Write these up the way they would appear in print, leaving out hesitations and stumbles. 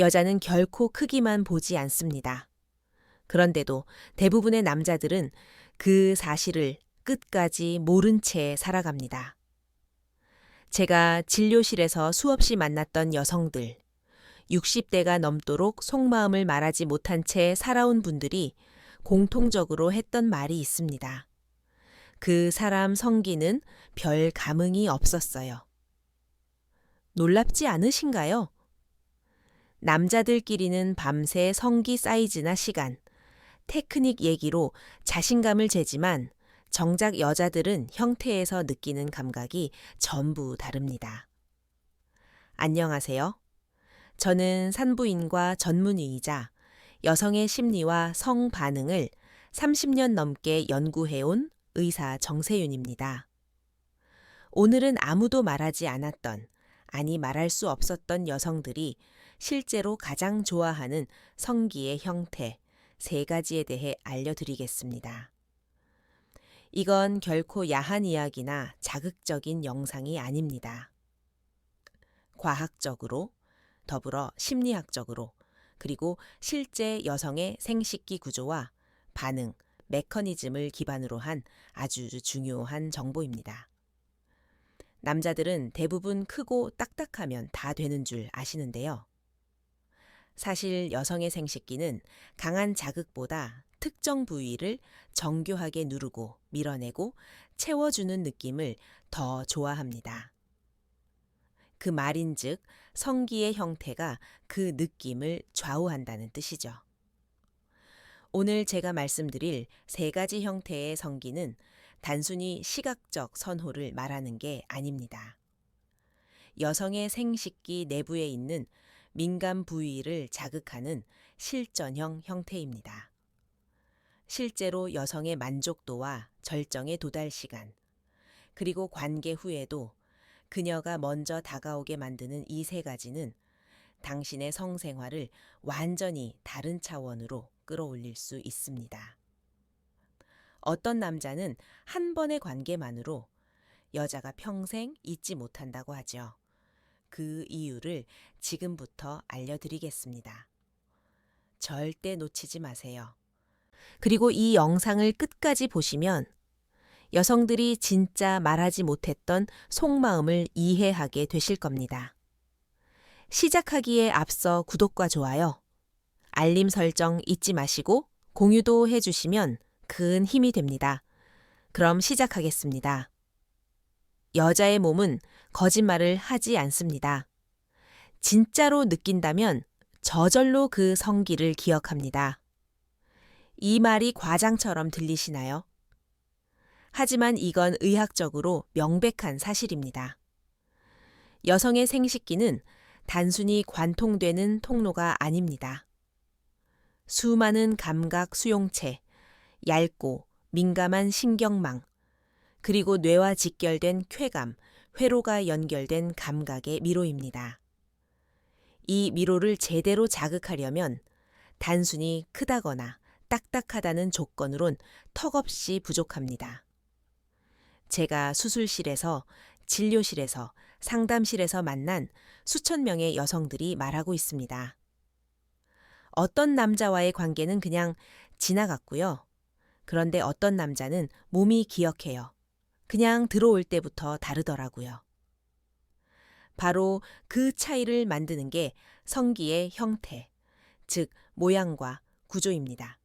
여자는 결코 크기만 보지 않습니다. 그런데도 대부분의 남자들은 그 사실을 끝까지 모른 채 살아갑니다. 제가 진료실에서 수없이 만났던 여성들, 60대가 넘도록 속마음을 말하지 못한 채 살아온 분들이 공통적으로 했던 말이 있습니다. 그 사람 성기는 별 감흥이 없었어요. 놀랍지 않으신가요? 남자들끼리는 밤새 성기 사이즈나 시간, 테크닉 얘기로 자신감을 재지만 정작 여자들은 형태에서 느끼는 감각이 전부 다릅니다. 안녕하세요. 저는 산부인과 전문의이자 여성의 심리와 성 반응을 30년 넘게 연구해온 의사 정세윤입니다. 오늘은 아무도 말하지 않았던, 아니 말할 수 없었던 여성들이 실제로 가장 좋아하는 성기의 형태 3가지에 대해 알려드리겠습니다. 이건 결코 야한 이야기나 자극적인 영상이 아닙니다. 과학적으로, 더불어 심리학적으로, 그리고 실제 여성의 생식기 구조와 반응, 메커니즘을 기반으로 한 아주 중요한 정보입니다. 남자들은 대부분 크고 딱딱하면 다 되는 줄 아시는데요. 사실 여성의 생식기는 강한 자극보다 특정 부위를 정교하게 누르고 밀어내고 채워주는 느낌을 더 좋아합니다. 그 말인즉 성기의 형태가 그 느낌을 좌우한다는 뜻이죠. 오늘 제가 말씀드릴 3가지 형태의 성기는 단순히 시각적 선호를 말하는 게 아닙니다. 여성의 생식기 내부에 있는 민감 부위를 자극하는 실전형 형태입니다. 실제로 여성의 만족도와 절정의 도달 시간, 그리고 관계 후에도 그녀가 먼저 다가오게 만드는 이 3가지는 당신의 성생활을 완전히 다른 차원으로 끌어올릴 수 있습니다. 어떤 남자는 한 번의 관계만으로 여자가 평생 잊지 못한다고 하죠. 그 이유를 지금부터 알려드리겠습니다. 절대 놓치지 마세요. 그리고 이 영상을 끝까지 보시면 여성들이 진짜 말하지 못했던 속마음을 이해하게 되실 겁니다. 시작하기에 앞서 구독과 좋아요, 알림 설정 잊지 마시고 공유도 해주시면 큰 힘이 됩니다. 그럼 시작하겠습니다. 여자의 몸은 거짓말을 하지 않습니다. 진짜로 느낀다면 저절로 그 성기를 기억합니다. 이 말이 과장처럼 들리시나요? 하지만 이건 의학적으로 명백한 사실입니다. 여성의 생식기는 단순히 관통되는 통로가 아닙니다. 수많은 감각 수용체, 얇고 민감한 신경망, 그리고 뇌와 직결된 쾌감, 회로가 연결된 감각의 미로입니다. 이 미로를 제대로 자극하려면 단순히 크다거나 딱딱하다는 조건으론 턱없이 부족합니다. 제가 수술실에서, 진료실에서, 상담실에서 만난 수천 명의 여성들이 말하고 있습니다. 어떤 남자와의 관계는 그냥 지나갔고요. 그런데 어떤 남자는 몸이 기억해요. 그냥 들어올 때부터 다르더라고요. 바로 그 차이를 만드는 게 성기의 형태, 즉 모양과 구조입니다.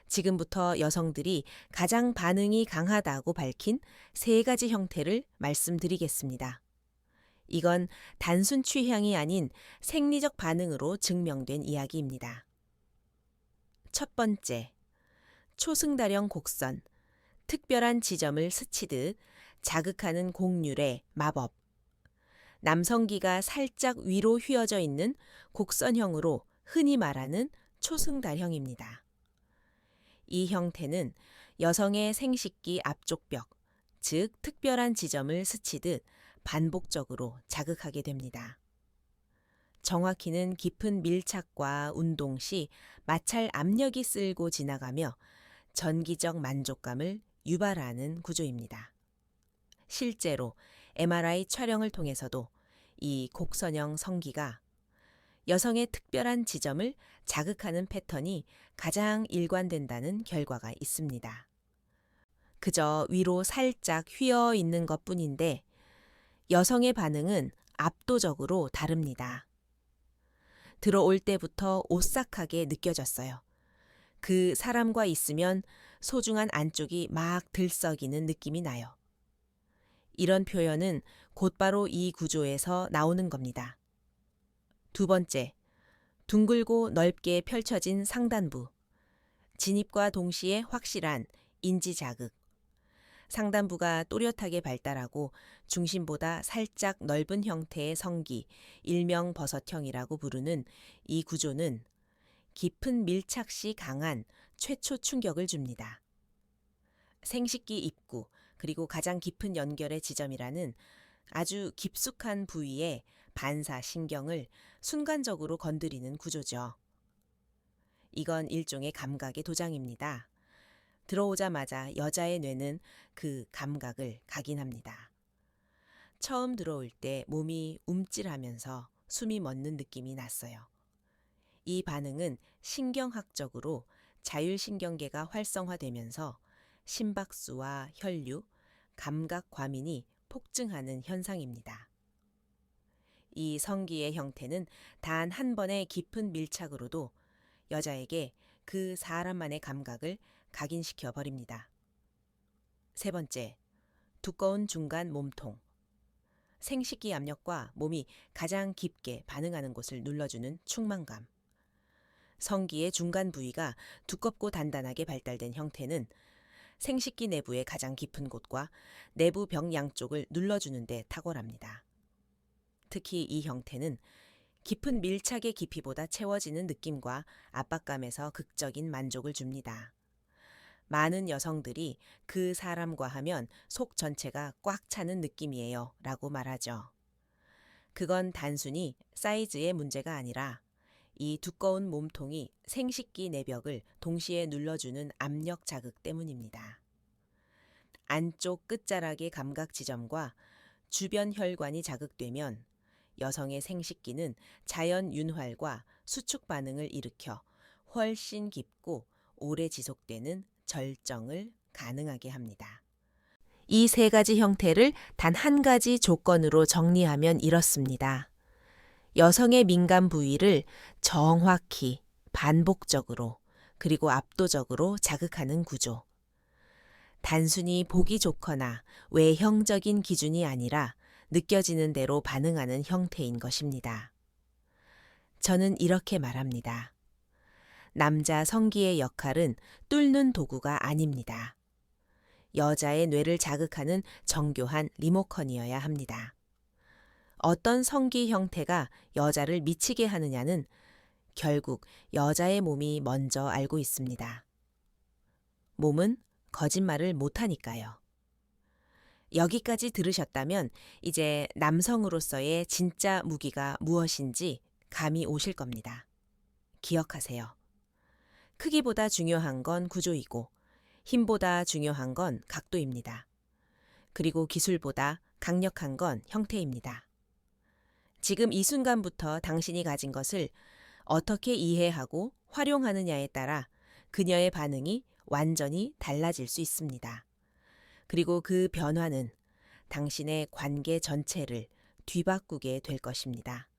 지금부터 여성들이 가장 반응이 강하다고 밝힌 3가지 형태를 말씀드리겠습니다. 이건 단순 취향이 아닌 생리적 반응으로 증명된 이야기입니다. 첫 번째, 초승달형 곡선, 특별한 지점을 스치듯 자극하는 곡률의 마법. 남성기가 살짝 위로 휘어져 있는 곡선형으로 흔히 말하는 초승달형입니다. 이 형태는 여성의 생식기 앞쪽 벽, 즉 특별한 지점을 스치듯 반복적으로 자극하게 됩니다. 정확히는 깊은 밀착과 운동 시 마찰 압력이 쓸고 지나가며 전기적 만족감을 유발하는 구조입니다. 실제로 MRI 촬영을 통해서도 이 곡선형 성기가 여성의 특별한 지점을 자극하는 패턴이 가장 일관된다는 결과가 있습니다. 그저 위로 살짝 휘어 있는 것뿐인데 여성의 반응은 압도적으로 다릅니다. 들어올 때부터 오싹하게 느껴졌어요. 그 사람과 있으면 소중한 안쪽이 막 들썩이는 느낌이 나요. 이런 표현은 곧바로 이 구조에서 나오는 겁니다. 두 번째, 둥글고 넓게 펼쳐진 상단부. 진입과 동시에 확실한 인지 자극. 상단부가 또렷하게 발달하고 중심보다 살짝 넓은 형태의 성기, 일명 버섯형이라고 부르는 이 구조는 깊은 밀착 시 강한 최초 충격을 줍니다. 생식기 입구, 그리고 가장 깊은 연결의 지점이라는 아주 깊숙한 부위의 반사신경을 순간적으로 건드리는 구조죠. 이건 일종의 감각의 도장입니다. 들어오자마자 여자의 뇌는 그 감각을 각인합니다. 처음 들어올 때 몸이 움찔하면서 숨이 멎는 느낌이 났어요. 이 반응은 신경학적으로 자율신경계가 활성화되면서 심박수와 혈류, 감각 과민이 폭증하는 현상입니다. 이 성기의 형태는 단 한 번의 깊은 밀착으로도 여자에게 그 사람만의 감각을 각인시켜 버립니다. 세 번째, 두꺼운 중간 몸통. 생식기 압력과 몸이 가장 깊게 반응하는 곳을 눌러주는 충만감. 성기의 중간 부위가 두껍고 단단하게 발달된 형태는 생식기 내부의 가장 깊은 곳과 내부 벽 양쪽을 눌러주는 데 탁월합니다. 특히 이 형태는 깊은 밀착의 깊이보다 채워지는 느낌과 압박감에서 극적인 만족을 줍니다. 많은 여성들이 그 사람과 하면 속 전체가 꽉 차는 느낌이에요 라고 말하죠. 그건 단순히 사이즈의 문제가 아니라 이 두꺼운 몸통이 생식기 내벽을 동시에 눌러주는 압력 자극 때문입니다. 안쪽 끝자락의 감각 지점과 주변 혈관이 자극되면 여성의 생식기는 자연 윤활과 수축 반응을 일으켜 훨씬 깊고 오래 지속되는 절정을 가능하게 합니다. 이 세 가지 형태를 단 한 가지 조건으로 정리하면 이렇습니다. 여성의 민감 부위를 정확히, 반복적으로, 그리고 압도적으로 자극하는 구조. 단순히 보기 좋거나 외형적인 기준이 아니라 느껴지는 대로 반응하는 형태인 것입니다. 저는 이렇게 말합니다. 남자 성기의 역할은 뚫는 도구가 아닙니다. 여자의 뇌를 자극하는 정교한 리모컨이어야 합니다. 어떤 성기 형태가 여자를 미치게 하느냐는 결국 여자의 몸이 먼저 알고 있습니다. 몸은 거짓말을 못하니까요. 여기까지 들으셨다면 이제 남성으로서의 진짜 무기가 무엇인지 감이 오실 겁니다. 기억하세요. 크기보다 중요한 건 구조이고 힘보다 중요한 건 각도입니다. 그리고 기술보다 강력한 건 형태입니다. 지금 이 순간부터 당신이 가진 것을 어떻게 이해하고 활용하느냐에 따라 그녀의 반응이 완전히 달라질 수 있습니다. 그리고 그 변화는 당신의 관계 전체를 뒤바꾸게 될 것입니다.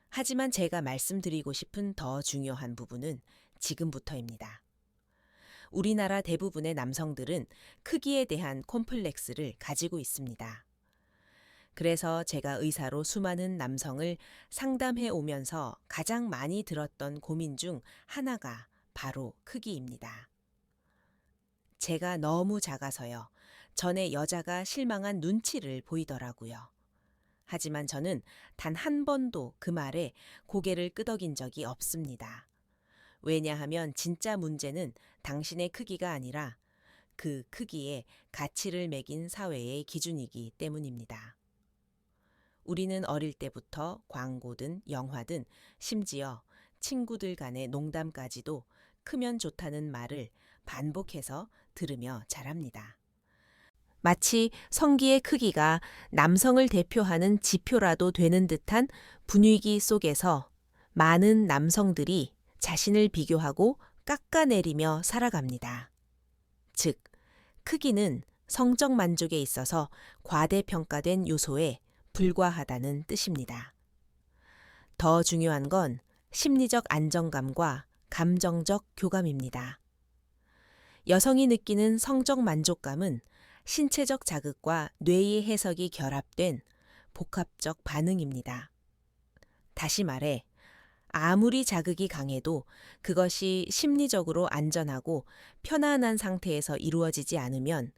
하지만 제가 말씀드리고 싶은 더 중요한 부분은 지금부터입니다. 우리나라 대부분의 남성들은 크기에 대한 콤플렉스를 가지고 있습니다. 그래서 제가 의사로 수많은 남성을 상담해 오면서 가장 많이 들었던 고민 중 하나가 바로 크기입니다. 제가 너무 작아서요. 전에 여자가 실망한 눈치를 보이더라고요. 하지만 저는 단 한 번도 그 말에 고개를 끄덕인 적이 없습니다. 왜냐하면 진짜 문제는 당신의 크기가 아니라 그 크기에 가치를 매긴 사회의 기준이기 때문입니다. 우리는 어릴 때부터 광고든 영화든 심지어 친구들 간의 농담까지도 크면 좋다는 말을 반복해서 들으며 자랍니다. 마치 성기의 크기가 남성을 대표하는 지표라도 되는 듯한 분위기 속에서 많은 남성들이 자신을 비교하고 깎아내리며 살아갑니다. 즉, 크기는 성적 만족에 있어서 과대평가된 요소에 불과하다는 뜻입니다. 더 중요한 건 심리적 안정감과 감정적 교감입니다. 여성이 느끼는 성적 만족감은 신체적 자극과 뇌의 해석이 결합된 복합적 반응입니다. 다시 말해, 아무리 자극이 강해도 그것이 심리적으로 안전하고 편안한 상태에서 이루어지지 않으면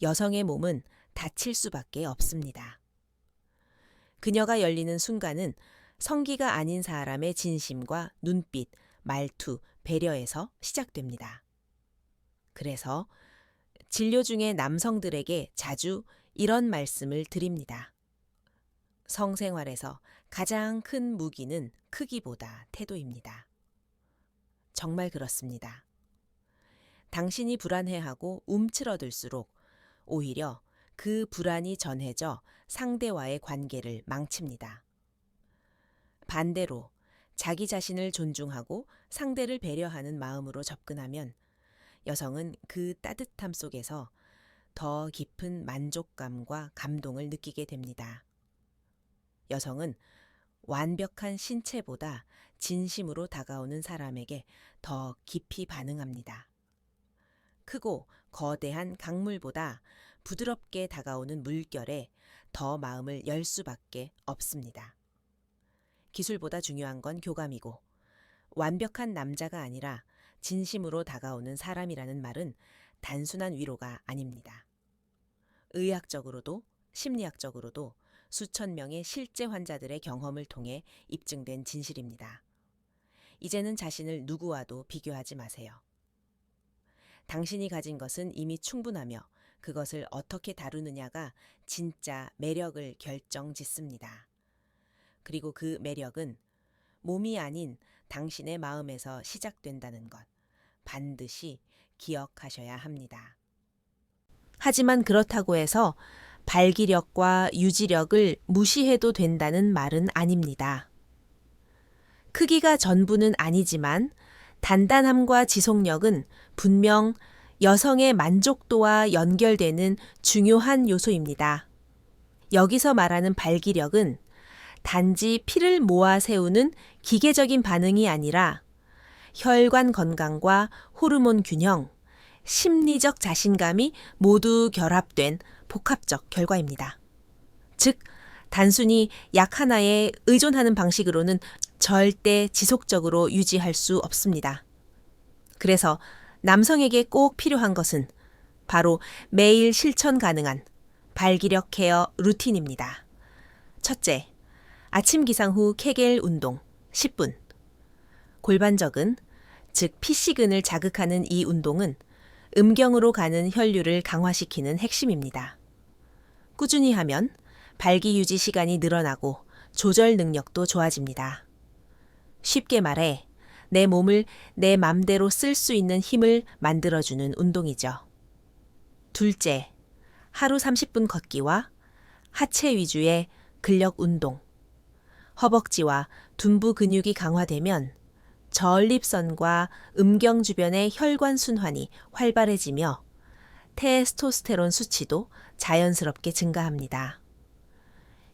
여성의 몸은 다칠 수밖에 없습니다. 그녀가 열리는 순간은 성기가 아닌 사람의 진심과 눈빛, 말투, 배려에서 시작됩니다. 그래서 진료 중에 남성들에게 자주 이런 말씀을 드립니다. 성생활에서 가장 큰 무기는 크기보다 태도입니다. 정말 그렇습니다. 당신이 불안해하고 움츠러들수록 오히려 그 불안이 전해져 상대와의 관계를 망칩니다. 반대로 자기 자신을 존중하고 상대를 배려하는 마음으로 접근하면 여성은 그 따뜻함 속에서 더 깊은 만족감과 감동을 느끼게 됩니다. 여성은 완벽한 신체보다 진심으로 다가오는 사람에게 더 깊이 반응합니다. 크고 거대한 강물보다 부드럽게 다가오는 물결에 더 마음을 열 수밖에 없습니다. 기술보다 중요한 건 교감이고, 완벽한 남자가 아니라 진심으로 다가오는 사람이라는 말은 단순한 위로가 아닙니다. 의학적으로도 심리학적으로도 수천 명의 실제 환자들의 경험을 통해 입증된 진실입니다. 이제는 자신을 누구와도 비교하지 마세요. 당신이 가진 것은 이미 충분하며 그것을 어떻게 다루느냐가 진짜 매력을 결정짓습니다. 그리고 그 매력은 몸이 아닌 당신의 마음에서 시작된다는 것, 반드시 기억하셔야 합니다. 하지만 그렇다고 해서 발기력과 유지력을 무시해도 된다는 말은 아닙니다. 크기가 전부는 아니지만 단단함과 지속력은 분명 여성의 만족도와 연결되는 중요한 요소입니다. 여기서 말하는 발기력은 단지 피를 모아 세우는 기계적인 반응이 아니라 혈관 건강과 호르몬 균형, 심리적 자신감이 모두 결합된 복합적 결과입니다. 즉, 단순히 약 하나에 의존하는 방식으로는 절대 지속적으로 유지할 수 없습니다. 그래서 남성에게 꼭 필요한 것은 바로 매일 실천 가능한 발기력 케어 루틴입니다. 첫째, 아침 기상 후 케겔 운동 10분. 골반적은, 즉 피시근을 자극하는 이 운동은 음경으로 가는 혈류를 강화시키는 핵심입니다. 꾸준히 하면 발기 유지 시간이 늘어나고 조절 능력도 좋아집니다. 쉽게 말해 내 몸을 내 맘대로 쓸 수 있는 힘을 만들어주는 운동이죠. 둘째, 하루 30분 걷기와 하체 위주의 근력 운동. 허벅지와 둔부 근육이 강화되면 저언립선과 음경 주변의 혈관 순환이 활발해지며 테스토스테론 수치도 자연스럽게 증가합니다.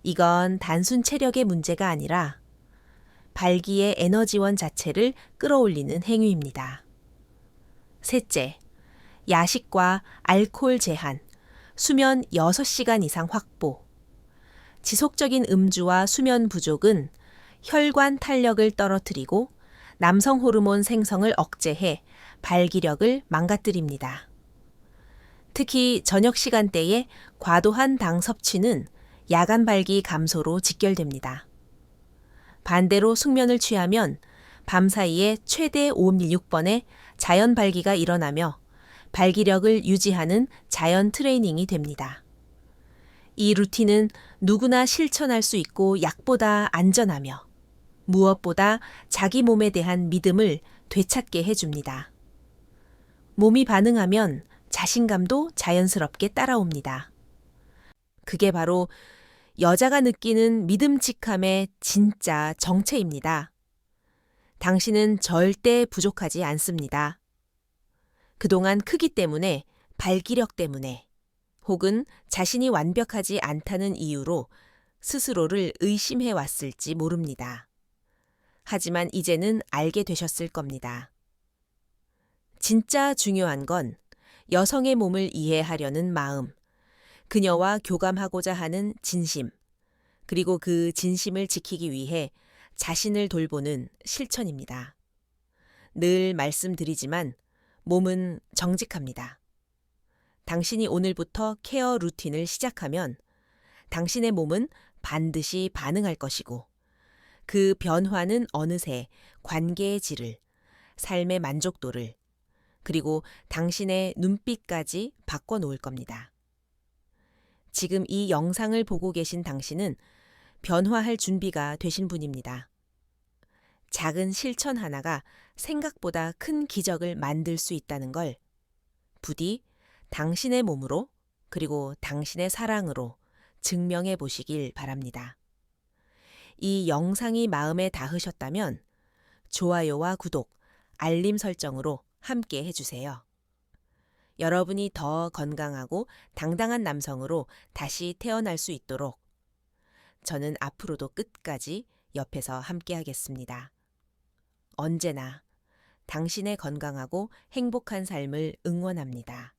이건 단순 체력의 문제가 아니라 발기의 에너지원 자체를 끌어올리는 행위입니다. 셋째, 야식과 알코올 제한, 수면 6시간 이상 확보. 지속적인 음주와 수면 부족은 혈관 탄력을 떨어뜨리고 남성 호르몬 생성을 억제해 발기력을 망가뜨립니다. 특히 저녁 시간대에 과도한 당 섭취는 야간 발기 감소로 직결됩니다. 반대로 숙면을 취하면 밤 사이에 최대 5-6번의 자연 발기가 일어나며 발기력을 유지하는 자연 트레이닝이 됩니다. 이 루틴은 누구나 실천할 수 있고 약보다 안전하며 무엇보다 자기 몸에 대한 믿음을 되찾게 해줍니다. 몸이 반응하면 자신감도 자연스럽게 따라옵니다. 그게 바로 여자가 느끼는 믿음직함의 진짜 정체입니다. 당신은 절대 부족하지 않습니다. 그동안 크기 때문에, 발기력 때문에, 혹은 자신이 완벽하지 않다는 이유로 스스로를 의심해 왔을지 모릅니다. 하지만 이제는 알게 되셨을 겁니다. 진짜 중요한 건 여성의 몸을 이해하려는 마음, 그녀와 교감하고자 하는 진심, 그리고 그 진심을 지키기 위해 자신을 돌보는 실천입니다. 늘 말씀드리지만 몸은 정직합니다. 당신이 오늘부터 케어 루틴을 시작하면 당신의 몸은 반드시 반응할 것이고 그 변화는 어느새 관계의 질을, 삶의 만족도를, 그리고 당신의 눈빛까지 바꿔놓을 겁니다. 지금 이 영상을 보고 계신 당신은 변화할 준비가 되신 분입니다. 작은 실천 하나가 생각보다 큰 기적을 만들 수 있다는 걸 부디 당신의 몸으로 그리고 당신의 사랑으로 증명해 보시길 바랍니다. 이 영상이 마음에 닿으셨다면 좋아요와 구독, 알림 설정으로 함께 해주세요. 여러분이 더 건강하고 당당한 남성으로 다시 태어날 수 있도록 저는 앞으로도 끝까지 옆에서 함께 하겠습니다. 언제나 당신의 건강하고 행복한 삶을 응원합니다.